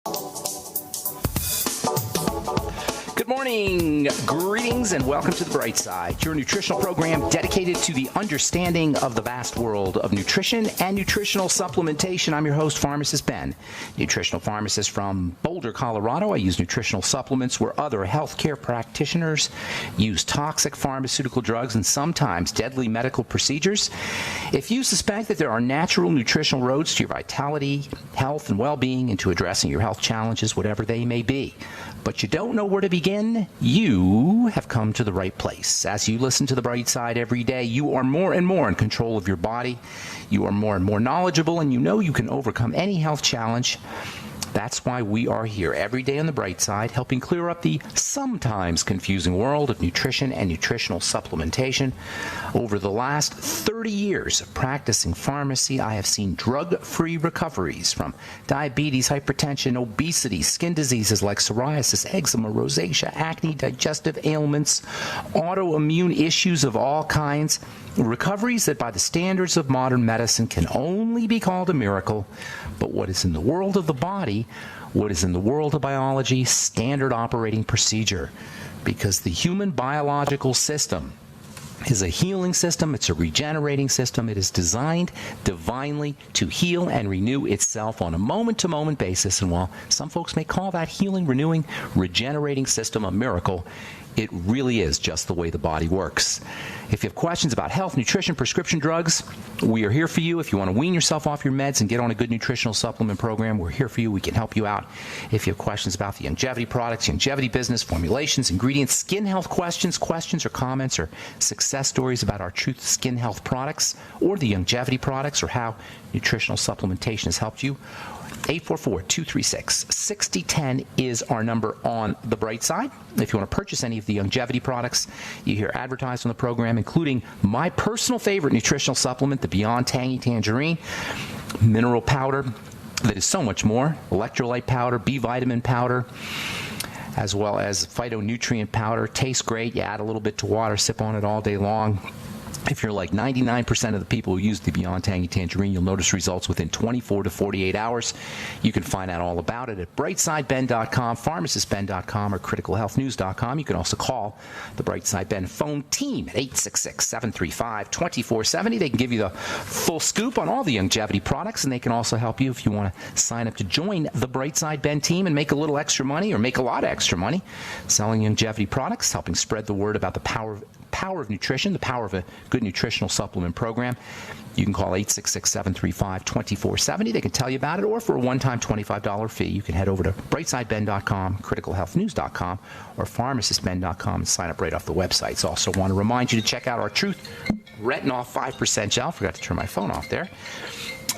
Good morning, greetings, and welcome to The Bright Side, your nutritional program dedicated to the understanding of the vast world of nutrition and nutritional supplementation. I'm your host, Pharmacist Ben, nutritional pharmacist from Boulder, Colorado. I use nutritional supplements where other healthcare practitioners use toxic pharmaceutical drugs and sometimes deadly medical procedures. If you suspect that there are natural nutritional roads to your vitality, health, and well-being, and to addressing your health challenges, whatever they may be, but you don't know where to begin, you have come to the right place. As you listen to The Bright Side every day, you are more and more in control of your body. You are more and more knowledgeable, and you know you can overcome any health challenge. That's why we are here every day on The Bright Side, helping clear up the sometimes confusing world of nutrition and nutritional supplementation. Over the last 30 years of practicing pharmacy, I have seen drug-free recoveries from diabetes, hypertension, obesity, skin diseases like psoriasis, eczema, rosacea, acne, digestive ailments, autoimmune issues of all kinds. Recoveries that by the standards of modern medicine can only be called a miracle. But what is in the world of the body, what is in the world of biology, standard operating procedure. Because the human biological system is a healing system, it's a regenerating system. It is designed divinely to heal and renew itself on a moment-to-moment basis. And while some folks may call that healing, renewing, regenerating system a miracle, it really is just the way the body works. If you have questions about health, nutrition, prescription drugs, we are here for you. If you want to wean yourself off your meds and get on a good nutritional supplement program, we're here for you. We can help you out. If you have questions about the longevity products, longevity business, formulations, ingredients, skin health questions or comments, or success stories about our Truth Skin Health products or the longevity products, or how nutritional supplementation has helped you, 844-236-6010 is our number on The Bright Side. If you want to purchase any of the longevity products you hear advertised on the program, including my personal favorite nutritional supplement, the Beyond Tangy Tangerine, mineral powder that is so much more, electrolyte powder, B vitamin powder, as well as phytonutrient powder, tastes great. You add a little bit to water, sip on it all day long. If you're like 99% of the people who use the Beyond Tangy Tangerine, you'll notice results within 24 to 48 hours. You can find out all about it at brightsideben.com, pharmacistben.com, or criticalhealthnews.com. You can also call the Brightside Ben phone team at 866-735-2470. They can give you the full scoop on all the longevity products, and they can also help you if you want to sign up to join the Brightside Ben team and make a little extra money or make a lot of extra money selling longevity products, helping spread the word about the power of nutrition, the power of a good nutritional supplement program. You can call 866-735-2470. They can tell you about it, or for a one-time $25 fee, you can head over to brightsideben.com, criticalhealthnews.com, or pharmacistben.com and sign up right off the websites. Also want to remind you to check out our Truth Retinol 5% Gel. Forgot to turn my phone off there.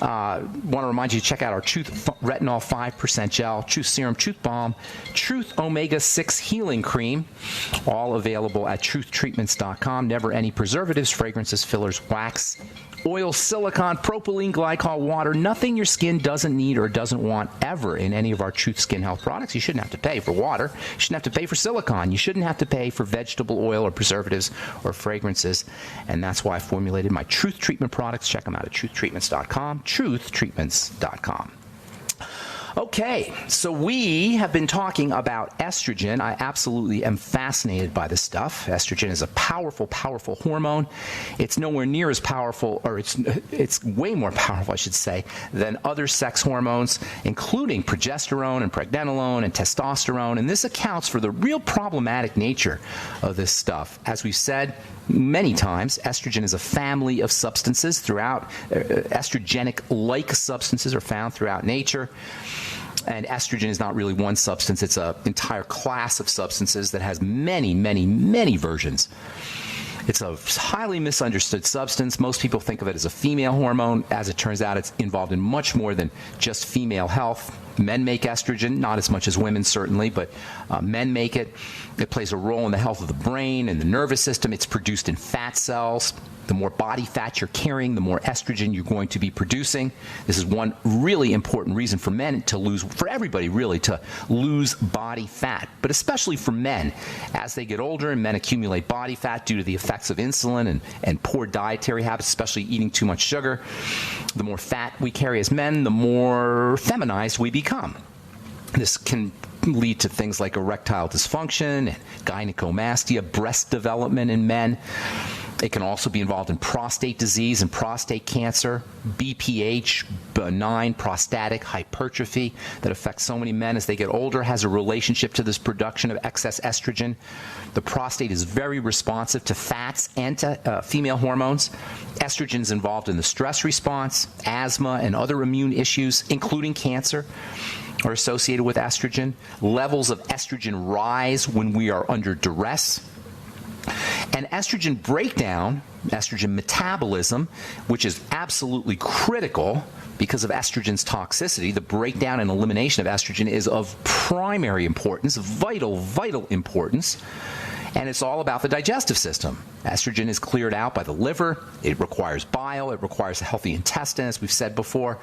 Want to remind you to check out our Truth Retinol 5% Gel, Truth Serum, Truth Balm, Truth Omega-6 Healing Cream, all available at truthtreatments.com. Never any preservatives, fragrances, fillers, wax, oil, silicone, propylene glycol, water, nothing your skin doesn't need or doesn't want ever in any of our Truth Skin Health products. You shouldn't have to pay for water. You shouldn't have to pay for silicone. You shouldn't have to pay for vegetable oil or preservatives or fragrances. And that's why I formulated my Truth Treatment products. Check them out at truthtreatments.com, truthtreatments.com. Okay, so we have been talking about estrogen. I absolutely am fascinated by this stuff. Estrogen is a powerful, powerful hormone. It's nowhere near as powerful, or it's way more powerful, I should say, than other sex hormones, including progesterone and pregnenolone and testosterone. And this accounts for the real problematic nature of this stuff. As we've said many times, estrogen is a family of substances throughout. Estrogenic-like substances are found throughout nature. And estrogen is not really one substance. It's an entire class of substances that has many, many, many versions. It's a highly misunderstood substance. Most people think of it as a female hormone. As it turns out, it's involved in much more than just female health. Men make estrogen, not as much as women certainly, but men make it. It plays a role in the health of the brain and the nervous system. It's produced in fat cells. The more body fat you're carrying, the more estrogen you're going to be producing. This is one really important reason for men to lose, for everybody really, to lose body fat, but especially for men. As they get older and men accumulate body fat due to the effects of insulin and poor dietary habits, especially eating too much sugar, the more fat we carry as men, the more feminized we become. This can lead to things like erectile dysfunction, gynecomastia, breast development in men. It can also be involved in prostate disease and prostate cancer, BPH, benign prostatic hypertrophy that affects so many men as they get older, has a relationship to this production of excess estrogen. The prostate is very responsive to fats and to female hormones. Estrogen is involved in the stress response, asthma, and other immune issues, including cancer, are associated with estrogen. Levels of estrogen rise when we are under duress. And estrogen breakdown, estrogen metabolism, which is absolutely critical because of estrogen's toxicity, the breakdown and elimination of estrogen is of primary importance, vital importance. And it's all about the digestive system. Estrogen is cleared out by the liver. It requires bile. It requires a healthy intestine, as we've said before.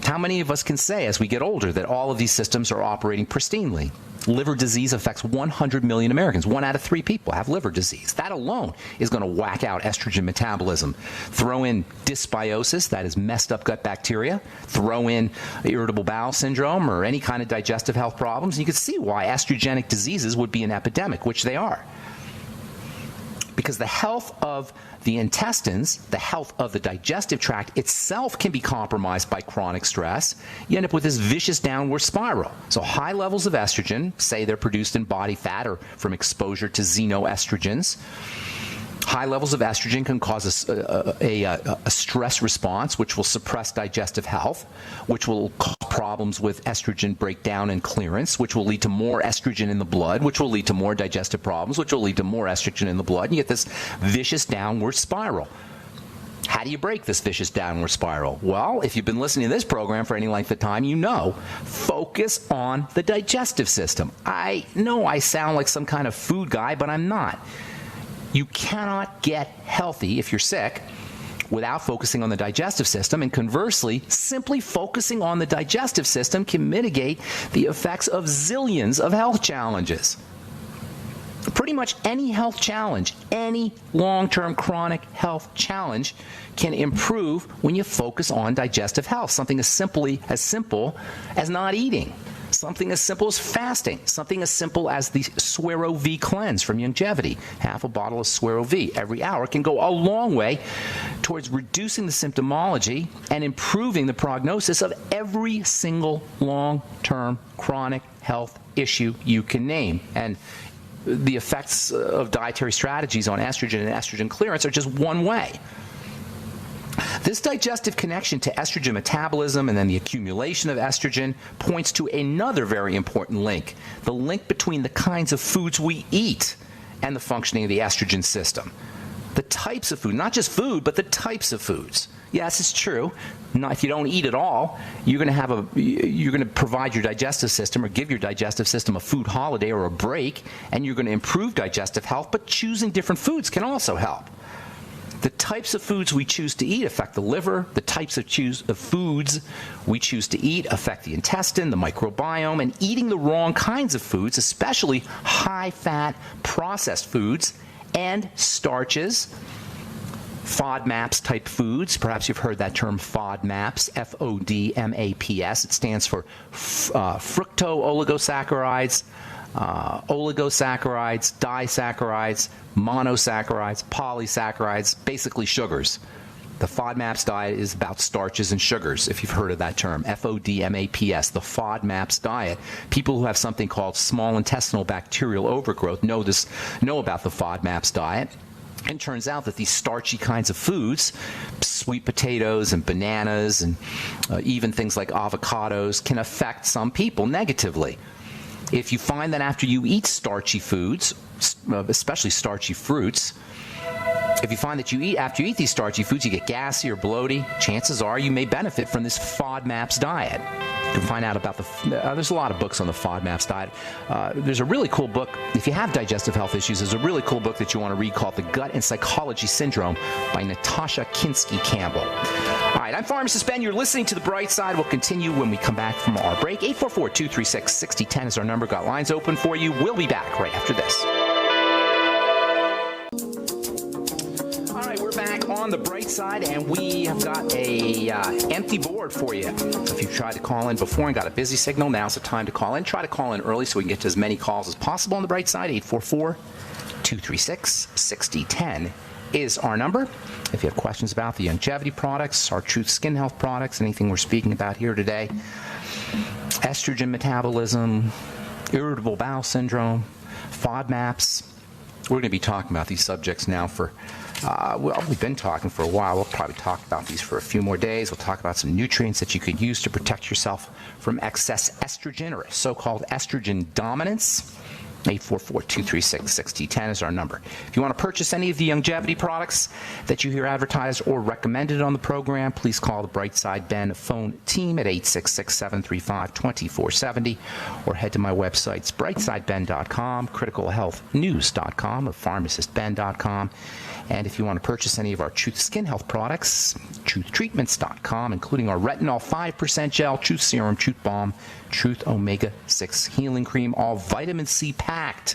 How many of us can say as we get older that all of these systems are operating pristinely? Liver disease affects 100 million Americans. 1 out of 3 people have liver disease. That alone is going to whack out estrogen metabolism. Throw in dysbiosis, that is messed up gut bacteria. Throw in irritable bowel syndrome or any kind of digestive health problems, and you can see why estrogenic diseases would be an epidemic, which they are. Because the health of the intestines, the health of the digestive tract itself can be compromised by chronic stress. You end up with this vicious downward spiral. So high levels of estrogen, say they're produced in body fat or from exposure to xenoestrogens. High levels of estrogen can cause a stress response, which will suppress digestive health, which will cause problems with estrogen breakdown and clearance, which will lead to more estrogen in the blood, which will lead to more digestive problems, which will lead to more estrogen in the blood. And you get this vicious downward spiral. How do you break this vicious downward spiral? Well, if you've been listening to this program for any length of time, you know, focus on the digestive system. I know I sound like some kind of food guy, but I'm not. You cannot get healthy if you're sick without focusing on the digestive system, and conversely, simply focusing on the digestive system can mitigate the effects of zillions of health challenges. Pretty much any health challenge, any long-term chronic health challenge can improve when you focus on digestive health. Something as simple as not eating. Something as simple as fasting. Something as simple as the Suero V cleanse from Longevity. Half a bottle of Suero V every hour can go a long way towards reducing the symptomology and improving the prognosis of every single long-term chronic health issue you can name. And the effects of dietary strategies on estrogen and estrogen clearance are just one way. This digestive connection to estrogen metabolism and then the accumulation of estrogen points to another very important link, the link between the kinds of foods we eat and the functioning of the estrogen system. The types of food, not just food, but the types of foods. Yes, it's true. If you don't eat at all, you're going to provide your digestive system or give your digestive system a food holiday or a break, and you're going to improve digestive health, but choosing different foods can also help. The types of foods we choose to eat affect the liver. The types of foods we choose to eat affect the intestine, the microbiome, and eating the wrong kinds of foods, especially high-fat processed foods and starches, FODMAPs type foods. Perhaps you've heard that term FODMAPs, FODMAPs. It stands for fructooligosaccharides, oligosaccharides, disaccharides, monosaccharides, polysaccharides, basically sugars. The FODMAPs diet is about starches and sugars, if you've heard of that term, FODMAPs, the FODMAPs diet. People who have something called small intestinal bacterial overgrowth know about the FODMAPs diet. And it turns out that these starchy kinds of foods, sweet potatoes and bananas and even things like avocados, can affect some people negatively. If you find that after you eat starchy foods, especially starchy fruits, if you find that after you eat these starchy foods, you get gassy or bloaty, chances are you may benefit from this FODMAPs diet. You can find out about there's a lot of books on the FODMAPs diet. There's a really cool book, if you have digestive health issues, there's a really cool book that you want to read called The Gut and Psychology Syndrome by Natasha Kinsky-Campbell. All right, I'm Pharmacist Ben. You're listening to The Bright Side. We'll continue when we come back from our break. 844-236-6010 is our number. Got lines open for you. We'll be back right after this. on the bright side, and we have got a empty board for you. If you've tried to call in before and got a busy signal, now's the time to call in. Try to call in early so we can get to as many calls as possible on the bright side. 844-236-6010 is our number. If you have questions about the longevity products, our Truth Skin Health products, anything we're speaking about here today, estrogen metabolism, irritable bowel syndrome, FODMAPs, we're going to be talking about these subjects now for, we've been talking for a while. We'll probably talk about these for a few more days. We'll talk about some nutrients that you could use to protect yourself from excess estrogen or so-called estrogen dominance. 844-236-6010 is our number. If you want to purchase any of the longevity products that you hear advertised or recommended on the program, please call the Brightside Ben phone team at 866-735-2470 or head to my websites, brightsideben.com, criticalhealthnews.com, or pharmacistben.com. And if you want to purchase any of our Truth Skin Health products, truthtreatments.com, including our Retinol 5% Gel, Truth Serum, Truth Balm, Truth Omega-6 Healing Cream, all vitamin C packed.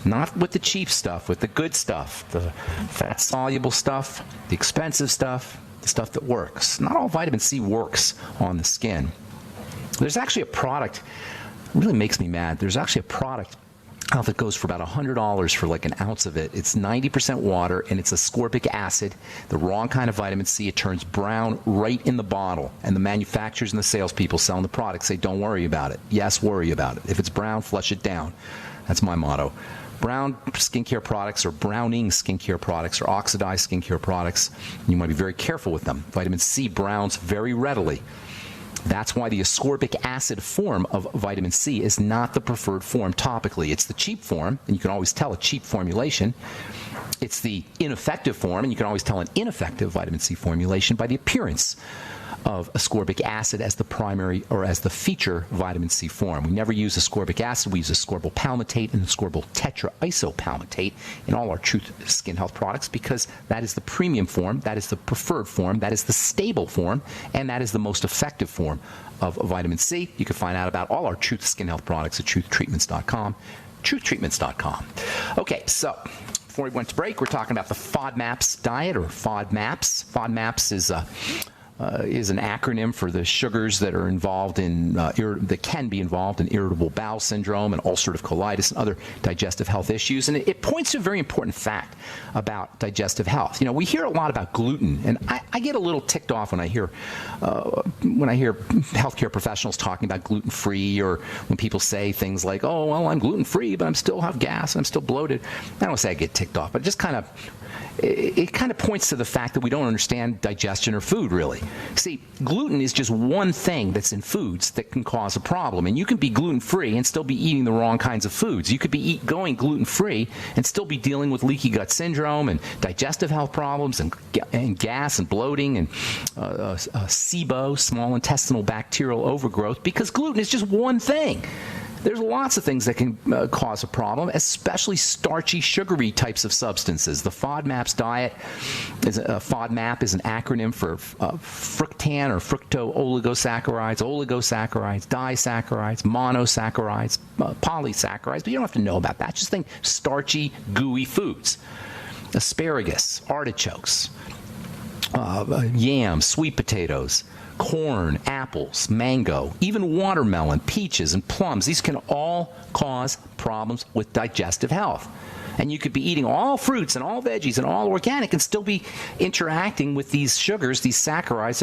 Not with the cheap stuff, with the good stuff, the fat-soluble stuff, the expensive stuff, the stuff that works. Not all vitamin C works on the skin. There's actually a product, it really makes me mad, there's actually a product that goes for about $100 for like an ounce of it. It's 90% water, and it's ascorbic acid, the wrong kind of vitamin C. It turns brown right in the bottle, and the manufacturers and the salespeople selling the product say, don't worry about it. Yes, worry about it. If it's brown, flush it down. That's my motto. Brown skincare products or browning skincare products or oxidized skincare products, you want to be very careful with them. Vitamin C browns very readily. That's why the ascorbic acid form of vitamin C is not the preferred form topically. It's the cheap form, and you can always tell a cheap formulation. It's the ineffective form, and you can always tell an ineffective vitamin C formulation by the appearance of ascorbic acid as the primary or as the feature vitamin C form. We never use ascorbic acid. We use ascorbyl palmitate and ascorbyl tetraisopalmitate in all our Truth Skin Health products because that is the premium form, that is the preferred form, that is the stable form, and that is the most effective form of vitamin C. You can find out about all our Truth Skin Health products at truthtreatments.com, truthtreatments.com. Okay, so before we went to break, we're talking about the FODMAPs diet or FODMAPs. FODMAPs is an acronym for the sugars that are involved in that can be involved in irritable bowel syndrome and ulcerative colitis and other digestive health issues. And it points to a very important fact about digestive health. You know, we hear a lot about gluten, and I get a little ticked off when I hear healthcare professionals talking about gluten-free, or when people say things like, "Oh, well, I'm gluten-free, but I still have gas and I'm still bloated." I don't say I get ticked off, but just it kind of points to the fact that we don't understand digestion or food, really. See, gluten is just one thing that's in foods that can cause a problem. And you can be gluten-free and still be eating the wrong kinds of foods. You could be going gluten-free and still be dealing with leaky gut syndrome and digestive health problems and gas and bloating and SIBO, small intestinal bacterial overgrowth, because gluten is just one thing. There's lots of things that can cause a problem, especially starchy, sugary types of substances. The FODMAPs diet, FODMAP is an acronym for fructan or fructooligosaccharides, disaccharides, monosaccharides, polysaccharides, but you don't have to know about that. Just think starchy, gooey foods. Asparagus, artichokes, yams, sweet potatoes, corn, apples, mango, even watermelon, peaches, and plums. These can all cause problems with digestive health. And you could be eating all fruits and all veggies and all organic and still be interacting with these sugars, these saccharides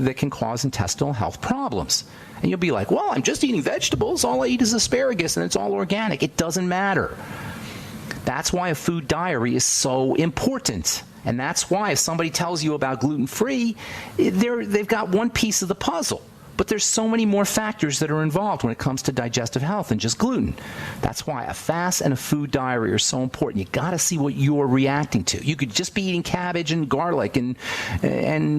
that can cause intestinal health problems. And you'll be like, well, I'm just eating vegetables. All I eat is asparagus and it's all organic. It doesn't matter. That's why a food diary is so important. And that's why if somebody tells you about gluten-free, they've got one piece of the puzzle. But there's so many more factors that are involved when it comes to digestive health than just gluten. That's why a fast and a food diary are so important. You got to see what you're reacting to. You could just be eating cabbage and garlic and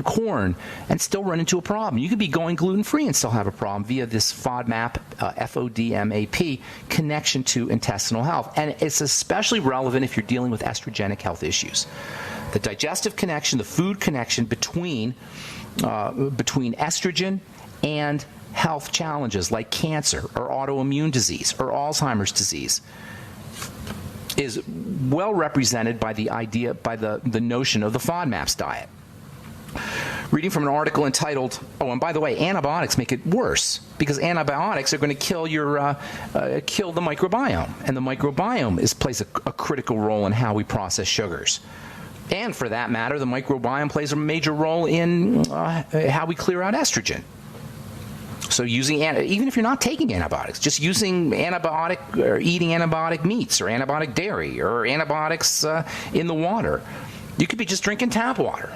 corn and still run into a problem. You could be going gluten-free and still have a problem via this FODMAP, FODMAP, connection to intestinal health. And it's especially relevant if you're dealing with estrogenic health issues. The digestive connection, the food connection between estrogen and health challenges like cancer or autoimmune disease or Alzheimer's disease is well represented by the notion of the FODMAPs diet. Reading from an article entitled, oh, and by the way, antibiotics make it worse because antibiotics are going to kill kill the microbiome, and the microbiome plays a critical role in how we process sugars. And for that matter, the microbiome plays a major role in how we clear out estrogen. So even if you're not taking antibiotics, just using antibiotic or eating antibiotic meats or antibiotic dairy or antibiotics in the water, you could be just drinking tap water.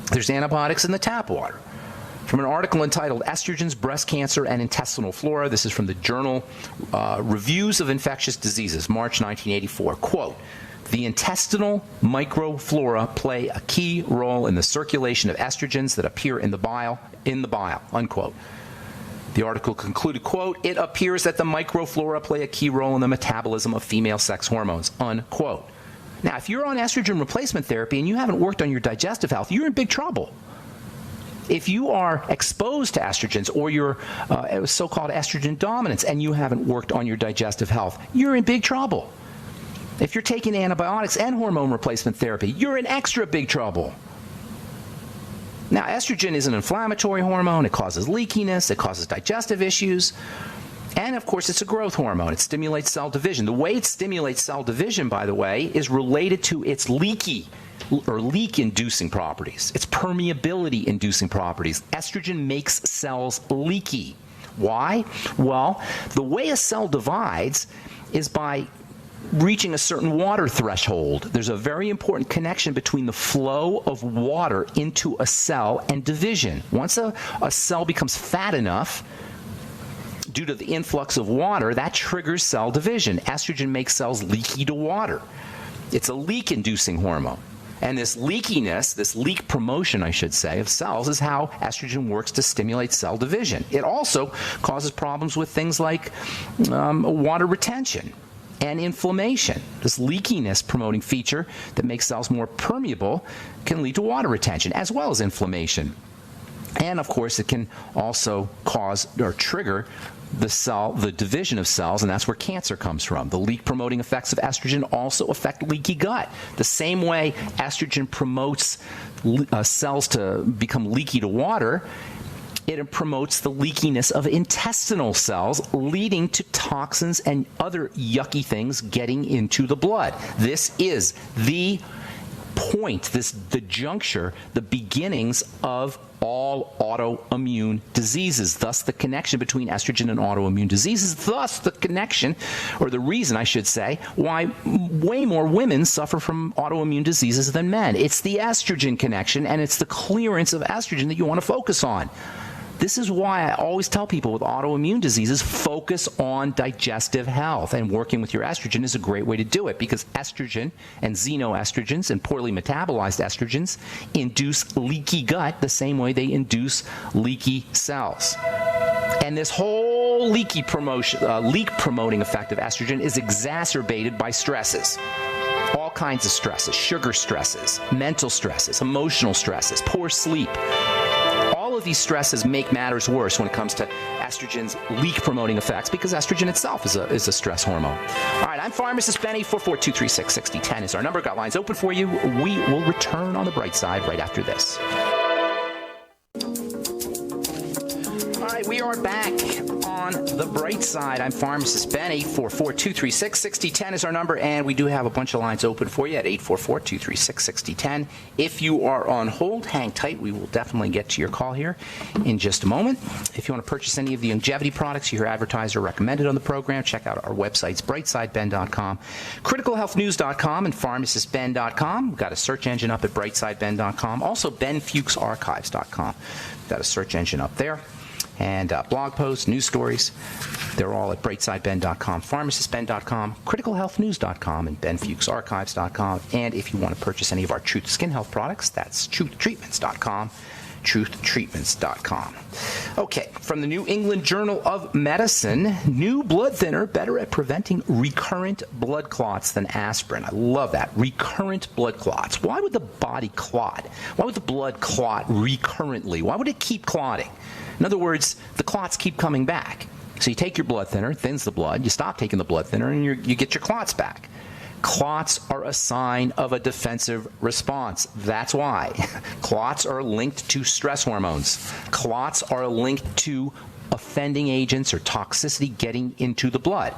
There's antibiotics in the tap water. From an article entitled Estrogens, Breast Cancer, and Intestinal Flora, this is from the journal Reviews of Infectious Diseases, March 1984. Quote, the intestinal microflora play a key role in the circulation of estrogens that appear in the bile, unquote. The article concluded, quote, it appears that the microflora play a key role in the metabolism of female sex hormones, unquote. Now, if you're on estrogen replacement therapy and you haven't worked on your digestive health, you're in big trouble. If you are exposed to estrogens or you're so-called estrogen dominance and you haven't worked on your digestive health, you're in big trouble. If you're taking antibiotics and hormone replacement therapy, you're in extra big trouble. Now, estrogen is an inflammatory hormone. It causes leakiness. It causes digestive issues. And, of course, it's a growth hormone. It stimulates cell division. The way it stimulates cell division, by the way, is related to its leak-inducing properties, its permeability-inducing properties. Estrogen makes cells leaky. Why? Well, the way a cell divides is by reaching a certain water threshold. There's a very important connection between the flow of water into a cell and division. Once a cell becomes fat enough, due to the influx of water, that triggers cell division. Estrogen makes cells leaky to water. It's a leak-inducing hormone. And this leakiness, this leak promotion, I should say, of cells is how estrogen works to stimulate cell division. It also causes problems with things like water retention and inflammation. This leakiness promoting feature that makes cells more permeable can lead to water retention as well as inflammation. And, of course, it can also cause or trigger the division of cells, and that's where cancer comes from. The leak-promoting effects of estrogen also affect leaky gut. The same way estrogen promotes cells to become leaky to water, it promotes the leakiness of intestinal cells, leading to toxins and other yucky things getting into the blood. This is the point, the juncture, the beginnings of all autoimmune diseases, thus the connection between estrogen and autoimmune diseases, thus the connection, or the reason, I should say, why way more women suffer from autoimmune diseases than men. It's the estrogen connection, and it's the clearance of estrogen that you want to focus on. This is why I always tell people with autoimmune diseases, focus on digestive health, and working with your estrogen is a great way to do it, because estrogen and xenoestrogens and poorly metabolized estrogens induce leaky gut the same way they induce leaky cells. And this whole leak promoting effect of estrogen is exacerbated by stresses. All kinds of stresses, sugar stresses, mental stresses, emotional stresses, poor sleep. All of these stresses make matters worse when it comes to estrogen's leak-promoting effects, because estrogen itself is a stress hormone. All right, I'm Pharmacist Benny. 442366010 is our number. Got lines open for you. We will return on the bright side right after this. All right, we are back on the bright side. I'm Pharmacist Benny. 442366010 is our number, and we do have a bunch of lines open for you at 844-236-6010. If you are on hold, hang tight. We will definitely get to your call here in just a moment. If you want to purchase any of the longevity products you hear advertised or recommended on the program, check out our websites, brightsideben.com, criticalhealthnews.com, and pharmacistben.com. We've got a search engine up at brightsideben.com. Also, benfuchsarchives.com. We've got a search engine up there. And blog posts, news stories, they're all at brightsideben.com, pharmacistben.com, criticalhealthnews.com, and benfuchsarchives.com. And if you want to purchase any of our Truth Skin Health products, that's truthtreatments.com, truthtreatments.com. Okay, from the New England Journal of Medicine, new blood thinner better at preventing recurrent blood clots than aspirin. I love that. Recurrent blood clots. Why would the body clot? Why would the blood clot recurrently? Why would it keep clotting? In other words, the clots keep coming back. So you take your blood thinner, thins the blood, you stop taking the blood thinner, and you get your clots back. Clots are a sign of a defensive response. That's why. Clots are linked to stress hormones. Clots are linked to offending agents or toxicity getting into the blood.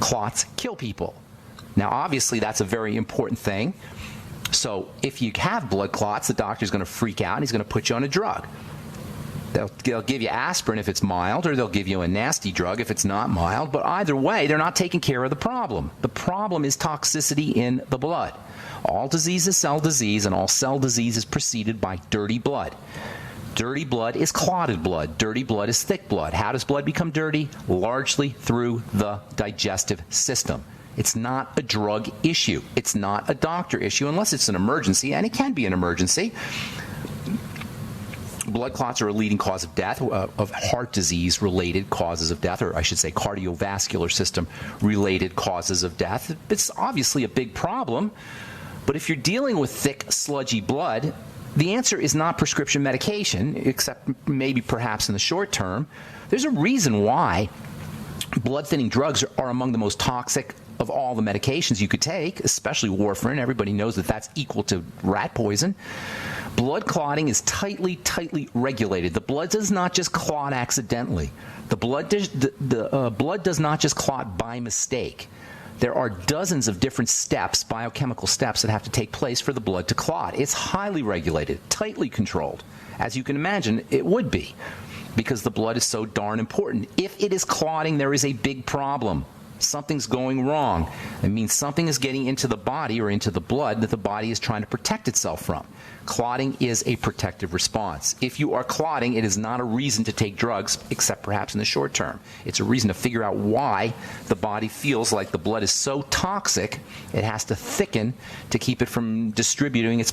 Clots kill people. Now, obviously, that's a very important thing. So if you have blood clots, the doctor's going to freak out and he's going to put you on a drug. They'll give you aspirin if it's mild, or they'll give you a nasty drug if it's not mild. But either way, they're not taking care of the problem. The problem is toxicity in the blood. All disease is cell disease, and all cell disease is preceded by dirty blood. Dirty blood is clotted blood. Dirty blood is thick blood. How does blood become dirty? Largely through the digestive system. It's not a drug issue. It's not a doctor issue unless it's an emergency, and it can be an emergency. Blood clots are a leading cause of death, of heart disease-related causes of death, or I should say cardiovascular system-related causes of death. It's obviously a big problem, but if you're dealing with thick, sludgy blood, the answer is not prescription medication, except maybe perhaps in the short term. There's a reason why blood-thinning drugs are among the most toxic of all the medications you could take, especially warfarin. Everybody knows that that's equal to rat poison. Blood clotting is tightly regulated. The blood does not just clot accidentally. The blood does not just clot by mistake. There are dozens of different steps, biochemical steps, that have to take place for the blood to clot. It's highly regulated, tightly controlled. As you can imagine, it would be, because the blood is so darn important. If it is clotting, there is a big problem. Something's going wrong. It means something is getting into the body or into the blood that the body is trying to protect itself from. Clotting is a protective response. If you are clotting, it is not a reason to take drugs, except perhaps in the short term. It's a reason to figure out why the body feels like the blood is so toxic, it has to thicken to keep it from distributing its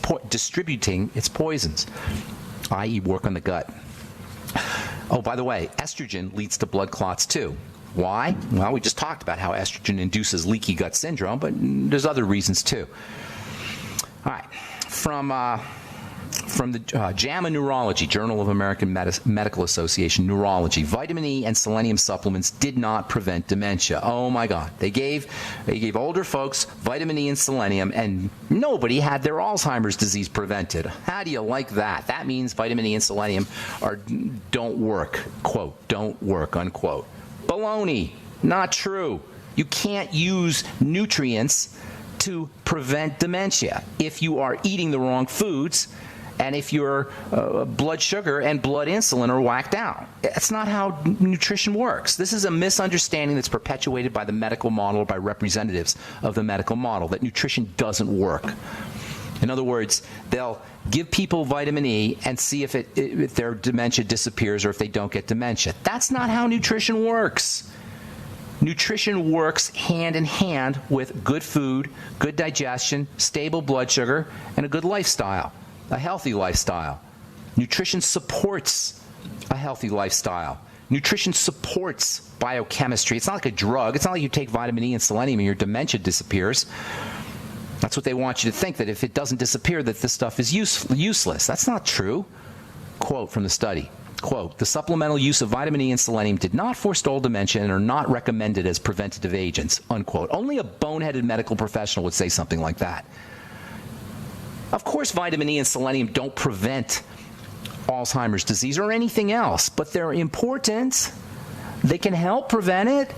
poisons, i.e. work on the gut. Oh, by the way, estrogen leads to blood clots too. Why? Well, we just talked about how estrogen induces leaky gut syndrome, but there's other reasons too. All right. From the JAMA Neurology, Journal of American Medical Association, Neurology, vitamin E and selenium supplements did not prevent dementia. Oh my God. They gave older folks vitamin E and selenium, and nobody had their Alzheimer's disease prevented. How do you like that? That means vitamin E and selenium don't work, quote, don't work, unquote. Baloney. Not true. You can't use nutrients to prevent dementia if you are eating the wrong foods and if your blood sugar and blood insulin are whacked out. That's not how nutrition works. This is a misunderstanding that's perpetuated by the medical model or by representatives of the medical model, that nutrition doesn't work. In other words, they'll give people vitamin E and see if their dementia disappears or if they don't get dementia. That's not how nutrition works. Nutrition works hand in hand with good food, good digestion, stable blood sugar, and a good lifestyle, a healthy lifestyle. Nutrition supports a healthy lifestyle. Nutrition supports biochemistry. It's not like a drug. It's not like you take vitamin E and selenium and your dementia disappears. That's what they want you to think, that if it doesn't disappear, that this stuff is useless. That's not true. Quote from the study. Quote, the supplemental use of vitamin E and selenium did not forestall dementia and are not recommended as preventative agents, unquote. Only a boneheaded medical professional would say something like that. Of course, vitamin E and selenium don't prevent Alzheimer's disease or anything else, but they're important. They can help prevent it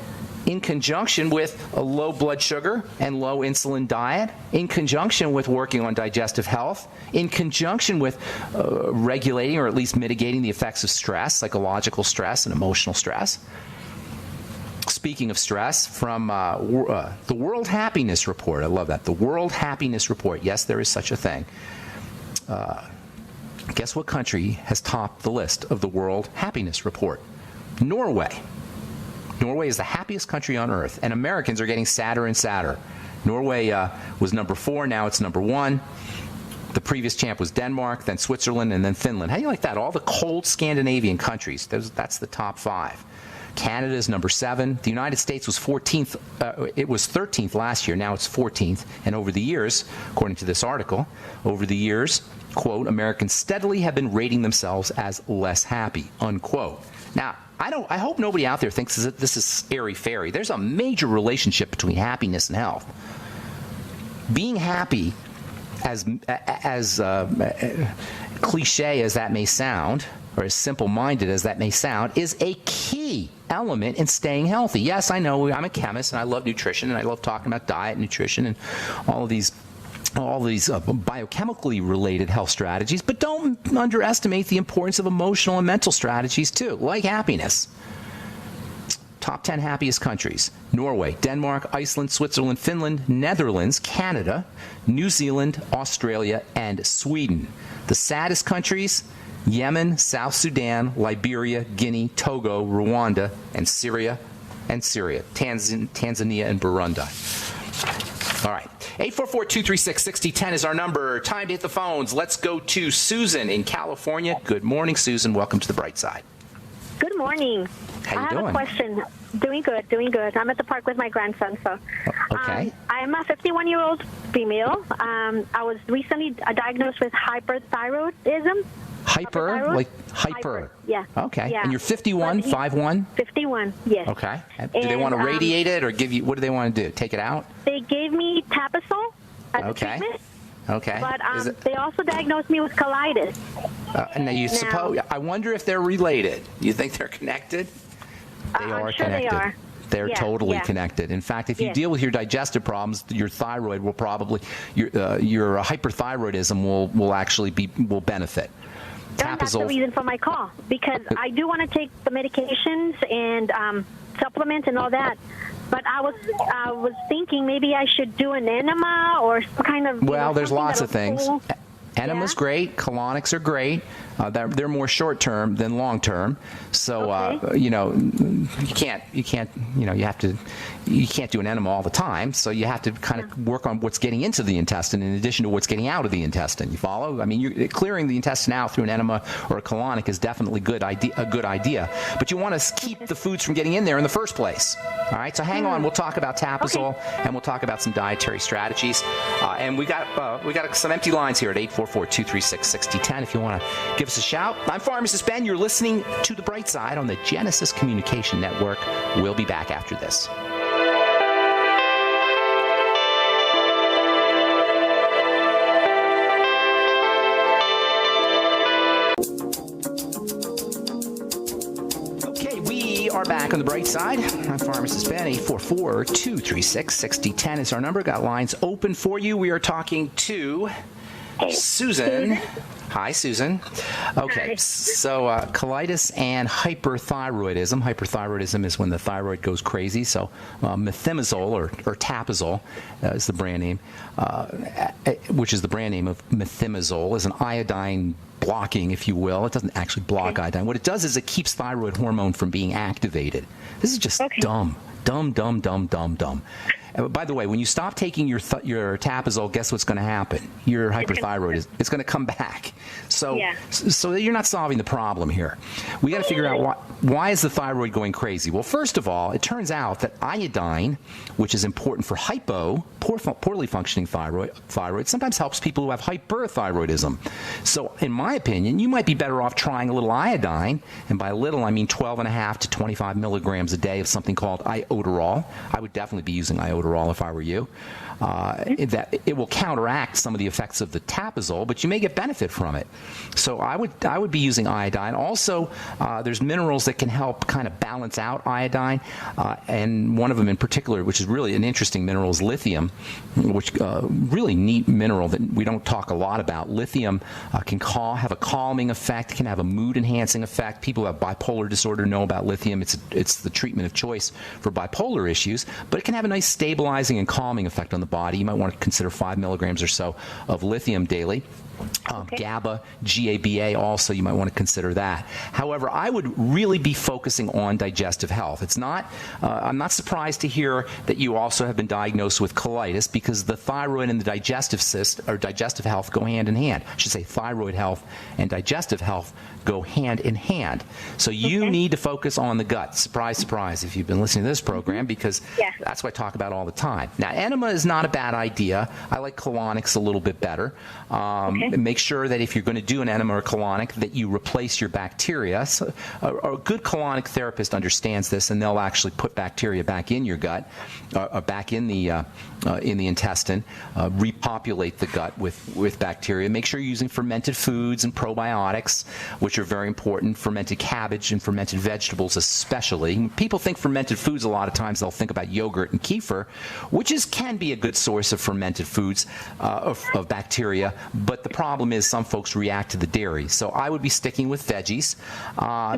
in conjunction with a low blood sugar and low insulin diet, in conjunction with working on digestive health, in conjunction with regulating or at least mitigating the effects of stress, psychological stress and emotional stress. Speaking of stress, from the World Happiness Report, I love that, the World Happiness Report, yes, there is such a thing. Guess what country has topped the list of the World Happiness Report? Norway. Norway is the happiest country on earth, and Americans are getting sadder and sadder. Norway was number 4, now it's number 1. The previous champ was Denmark, then Switzerland, and then Finland. How do you like that? All the cold Scandinavian countries, that's the top 5. Canada is number 7. The United States was 14th. It was 13th last year. Now it's 14th. And over the years, according to this article, over the years, quote, Americans steadily have been rating themselves as less happy, unquote. Now, I hope nobody out there thinks that this is airy-fairy. There's a major relationship between happiness and health. Being happy, as cliche as that may sound, or as simple-minded as that may sound, is a key element in staying healthy. Yes, I know I'm a chemist, and I love nutrition, and I love talking about diet, nutrition, and all these biochemically related health strategies, but don't underestimate the importance of emotional and mental strategies too, like happiness. Top 10 happiest countries: Norway, Denmark, Iceland, Switzerland, Finland, Netherlands, Canada, New Zealand, Australia, and Sweden. The saddest countries: Yemen, South Sudan, Liberia, Guinea, Togo, Rwanda, and Syria, Tanzania, and Burundi. All right. 844-236-6010 is our number. Time to hit the phones. Let's go to Susan in California. Good morning, Susan. Welcome to the Bright Side. Good morning. How you doing? I have a question. Doing good. I'm at the park with my grandson. So, okay. I'm a 51-year-old female. I was recently diagnosed with hyperthyroidism. Hyper. Yeah. Okay. Yeah. And you're 51, 5'1"? 51, yes. Okay. Do they want to radiate it or give you, what do they want to do? Take it out? They gave me Tapasol as a Okay. treatment. Okay. But they also diagnosed me with colitis. I wonder if they're related. You think they're connected? They are sure connected. They are. They're totally connected. In fact, if you deal with your digestive problems, your thyroid will probably, your hyperthyroidism will actually will benefit. That's the reason for my call, because I do want to take the medications and supplements and all that. But I was thinking maybe I should do an enema or some kind of. Well, there's lots of things. Cool. Enema's great. Colonics are great. They're more short term than long term. So you can't do an enema all the time. So you have to kind of work on what's getting into the intestine in addition to what's getting out of the intestine. You follow? I mean, clearing the intestine out through an enema or a colonic is definitely a good idea. But you want to keep the foods from getting in there in the first place. All right. So hang on. We'll talk about Tapasol and we'll talk about some dietary strategies. And we got some empty lines here at 844-236-6010 if you want to give us a shout. I'm Pharmacist Ben. You're listening to The Bright Side on the Genesis Communication Network. We'll be back after this. Okay, we are back on The Bright Side. I'm Pharmacist Ben. 844-236-6010 is our number. Got lines open for you. We are talking to Susan. Hi, Susan. Okay, so colitis and hyperthyroidism. Hyperthyroidism is when the thyroid goes crazy. So methimazole or Tapasol is the brand name, which is the brand name of methimazole, is an iodine blocking, if you will. It doesn't actually block iodine. What it does is it keeps thyroid hormone from being activated. This is just dumb. By the way, when you stop taking your Tapasol, guess what's going to happen? Your hyperthyroid it's going to come back. So you're not solving the problem here. We got to figure out why is the thyroid going crazy? Well, first of all, it turns out that iodine, which is important for poorly functioning thyroid, sometimes helps people who have hyperthyroidism. So in my opinion, you might be better off trying a little iodine, and by little I mean 12.5 to 25 milligrams a day of something called iodoral. I would definitely be using iodoral if I were you. That it will counteract some of the effects of the Tapasol, but you may get benefit from it. So I would be using iodine. Also, there's minerals that can help kind of balance out iodine, and one of them in particular, which is really an interesting mineral, is lithium, which really neat mineral that we don't talk a lot about. Lithium can have a calming effect, can have a mood enhancing effect. People who have bipolar disorder know about lithium. It's the treatment of choice for bipolar issues, but it can have a nice stabilizing and calming effect on the body. You might want to consider 5 milligrams or so of lithium daily. GABA, GABA also, you might want to consider that. However, I would really be focusing on digestive health. It's not, I'm not surprised to hear that you also have been diagnosed with colitis, because the thyroid and the digestive health go hand in hand. I should say thyroid health and digestive health go hand in hand. So you need to focus on the gut. Surprise, surprise, if you've been listening to this program, because that's what I talk about all the time. Now, enema is not a bad idea. I like colonics a little bit better. Make sure that if you're going to do an enema or colonic, that you replace your bacteria. So a good colonic therapist understands this, and they'll actually put bacteria back in your gut, back in the intestine, repopulate the gut with bacteria. Make sure you're using fermented foods and probiotics, which are very important. Fermented cabbage and fermented vegetables especially. When people think fermented foods, a lot of times they'll think about yogurt and kefir, which can be a good source of fermented foods of bacteria, but the problem is some folks react to the dairy. So I would be sticking with veggies,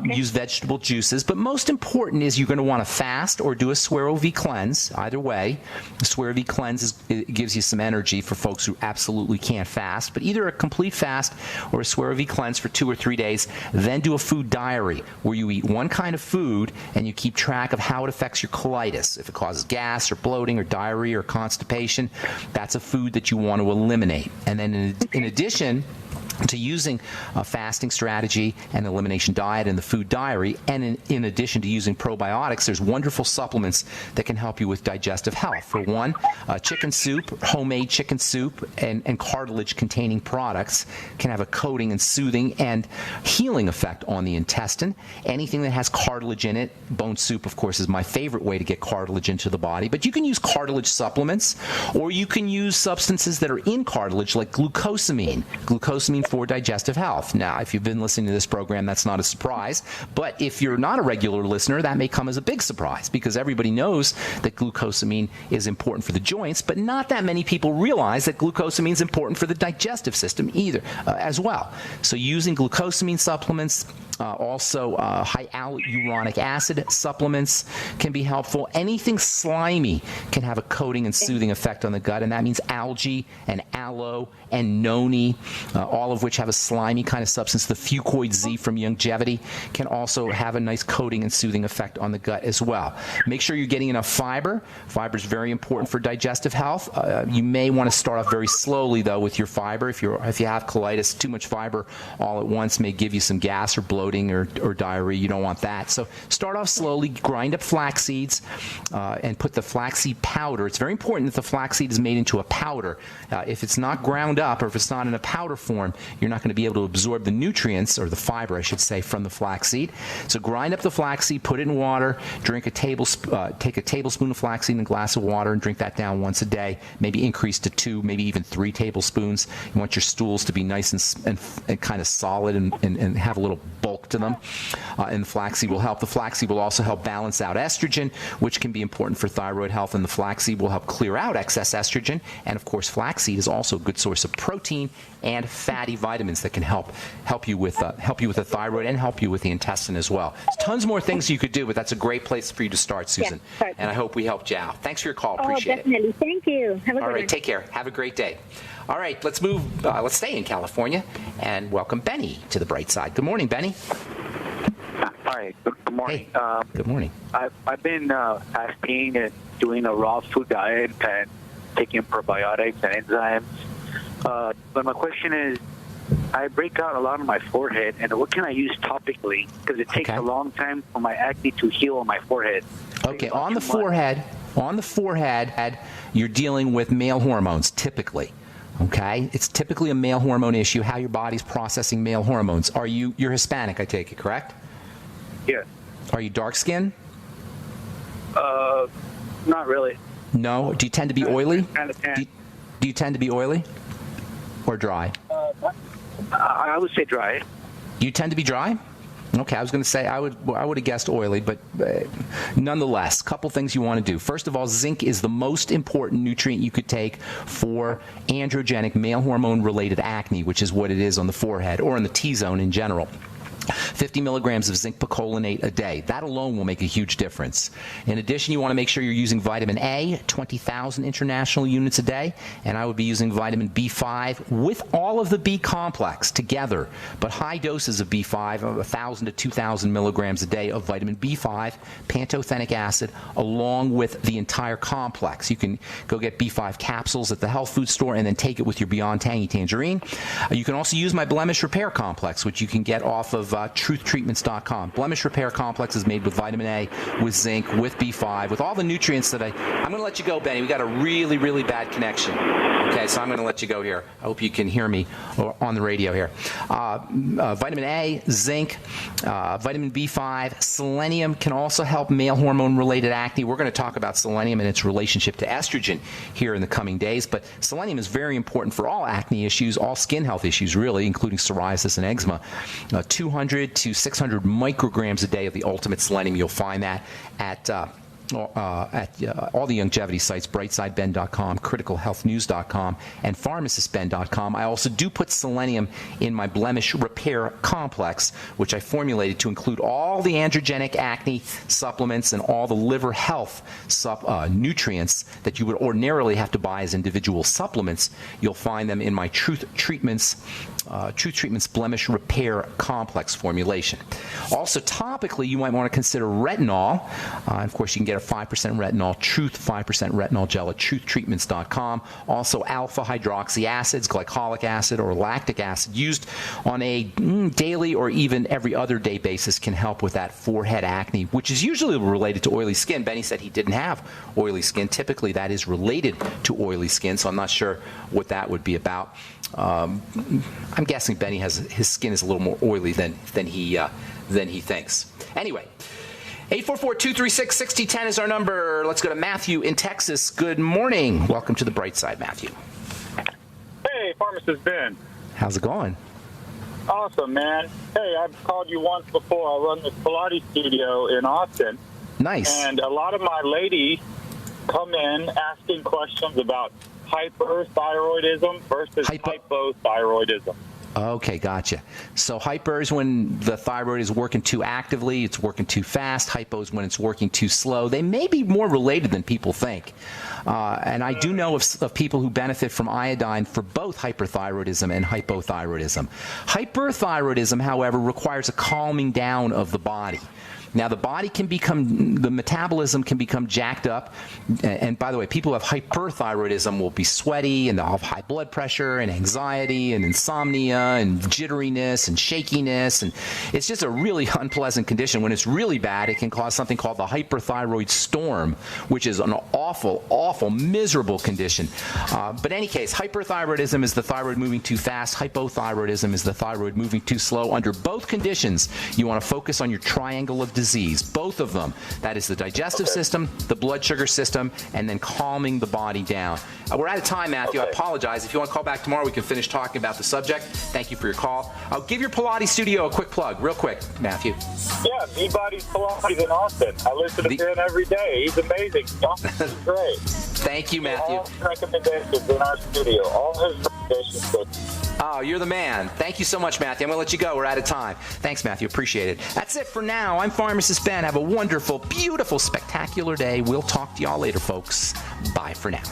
use vegetable juices, but most important is you're going to want to fast or do a Suero V cleanse. Either way, the Suero V cleanse gives you some energy for folks who absolutely can't fast, but either a complete fast or a Suero V cleanse for 2 or 3 days, then do a food diary where you eat one kind of food and you keep track of how it affects your colitis. If it causes gas or bloating or diarrhea or constipation, that's a food that you want to eliminate. And then in addition to using a fasting strategy and elimination diet and the food diary, and in addition to using probiotics, there's wonderful supplements that can help you with digestive health. For one, chicken soup, homemade chicken soup, and cartilage-containing products can have a coating and soothing and healing effect on the intestine. Anything that has cartilage in it, bone soup, of course, is my favorite way to get cartilage into the body, but you can use cartilage supplements, or you can use substances that are in cartilage like glucosamine for digestive health. Now, if you've been listening to this program, that's not a surprise, but if you're not a regular listener, that may come as a big surprise, because everybody knows that glucosamine is important for the joints, but not that many people realize that glucosamine is important for the digestive system either, as well. So using glucosamine supplements, also high hyaluronic acid supplements can be helpful. Anything slimy can have a coating and soothing effect on the gut, and that means algae and aloe and noni, all of which have a slimy kind of substance. The Fucoid Z from Youngevity can also have a nice coating and soothing effect on the gut as well. Make sure you're getting enough fiber. Fiber is very important for digestive health. You may want to start off very slowly, though, with your fiber. If you have colitis, too much fiber all at once may give you some gas or bloating or diarrhea. You don't want that. So start off slowly, grind up flax seeds, and put the flaxseed powder. It's very important that the flaxseed is made into a powder. If it's not ground up, or if it's not in a powder form, you're not going to be able to absorb the nutrients, or the fiber, I should say, from the flaxseed. So grind up the flaxseed, put it in water, take a tablespoon of flaxseed in a glass of water, and drink that down once a day. Maybe increase to 2, maybe even 3 tablespoons. You want your stools to be nice and kind of solid and have a little bulk to them. And the flaxseed will help. The flaxseed will also help balance out estrogen, which can be important for thyroid health, and the flaxseed will help clear out excess estrogen. And of course, flaxseed is also a good source of protein and fatty vitamins that can help you with the thyroid and help you with the intestine as well. There's tons more things you could do, but that's a great place for you to start, Susan. Yeah, and I hope we helped you out. Thanks for your call. Appreciate it. Definitely. Thank you. Have a good All right, one. take care. Have a great day. All right, let's move. Let's stay in California and welcome Benny to the bright side. Good morning, Benny. Hi, good morning. Hey, good morning. I've been fasting and doing a raw food diet and taking probiotics and enzymes. But my question is, I break out a lot on my forehead, and what can I use topically? Because it takes a long time for my acne to heal on my forehead. Okay, on the forehead, you're dealing with male hormones typically. Okay, it's typically a male hormone issue, how your body's processing male hormones. You're Hispanic, I take it, correct? Yes. Are you dark skinned? Not really. No. Do you tend to be oily? Kind of tan. Do you tend to be oily or dry? I would say dry. You tend to be dry? Okay, I was going to say I would have guessed oily, but nonetheless, a couple things you want to do. First of all, zinc is the most important nutrient you could take for androgenic male hormone-related acne, which is what it is on the forehead or in the T-zone in general. 50 milligrams of zinc picolinate a day. That alone will make a huge difference. In addition, you want to make sure you're using vitamin A, 20,000 international units a day, and I would be using vitamin B5 with all of the B complex together, but high doses of B5, 1,000 to 2,000 milligrams a day of vitamin B5, pantothenic acid, along with the entire complex. You can go get B5 capsules at the health food store and then take it with your Beyond Tangy Tangerine. You can also use my blemish repair complex, which you can get off of truthtreatments.com. Blemish Repair Complex is made with vitamin A, with zinc, with B5, with all the nutrients that I'm going to let you go, Benny. We got a really, really bad connection. Okay, so I'm going to let you go here. I hope you can hear me on the radio here. Vitamin A, zinc, vitamin B5, selenium can also help male hormone-related acne. We're going to talk about selenium and its relationship to estrogen here in the coming days, but selenium is very important for all acne issues, all skin health issues, really, including psoriasis and eczema. 200 to 600 micrograms a day of the ultimate selenium. You'll find that at all the longevity sites, brightsideben.com, criticalhealthnews.com, and pharmacistben.com. I also do put selenium in my blemish repair complex, which I formulated to include all the androgenic acne supplements and all the liver health nutrients that you would ordinarily have to buy as individual supplements. You'll find them in my Truth Treatments Blemish Repair Complex formulation. Also, topically, you might want to consider retinol. And of course, you can get a 5% retinol, Truth 5% retinol gel at truthtreatments.com. Also, alpha hydroxy acids, glycolic acid, or lactic acid used on a daily or even every other day basis can help with that forehead acne, which is usually related to oily skin. Benny said he didn't have oily skin. Typically, that is related to oily skin, so I'm not sure what that would be about. I'm guessing Benny his skin is a little more oily than he thinks. Anyway, 844-236-6010 is our number. Let's go to Matthew in Texas. Good morning. Welcome to the Bright Side, Matthew. Hey, Pharmacist Ben. How's it going? Awesome, man. Hey, I've called you once before. I run this Pilates studio in Austin. Nice. And a lot of my ladies come in asking questions about hyperthyroidism versus hypothyroidism. Okay, gotcha. So hyper is when the thyroid is working too actively, it's working too fast. Hypo is when it's working too slow. They may be more related than people think. And I do know of people who benefit from iodine for both hyperthyroidism and hypothyroidism. Hyperthyroidism, however, requires a calming down of the body. Now, the metabolism can become jacked up. And by the way, people who have hyperthyroidism will be sweaty, and they'll have high blood pressure and anxiety and insomnia and jitteriness and shakiness. And it's just a really unpleasant condition. When it's really bad, it can cause something called the hyperthyroid storm, which is an awful, awful, miserable condition. But in any case, hyperthyroidism is the thyroid moving too fast. Hypothyroidism is the thyroid moving too slow. Under both conditions, you want to focus on your triangle of disease, both of them. That is the digestive system, the blood sugar system, and then calming the body down. We're out of time, Matthew. I apologize. If you want to call back tomorrow, we can finish talking about the subject. Thank you for your call. I'll give your Pilates studio a quick plug, real quick, Matthew. Yeah, B-Body's Pilates in Austin. I listen to him every day. He's amazing. He's great. Thank you, Matthew. All his recommendations in our studio. All his recommendations. Oh, you're the man. Thank you so much, Matthew. I'm going to let you go. We're out of time. Thanks, Matthew. Appreciate it. That's it for now. I'm Pharmacist Ben. Have a wonderful, beautiful, spectacular day. We'll talk to y'all later, folks. Bye for now.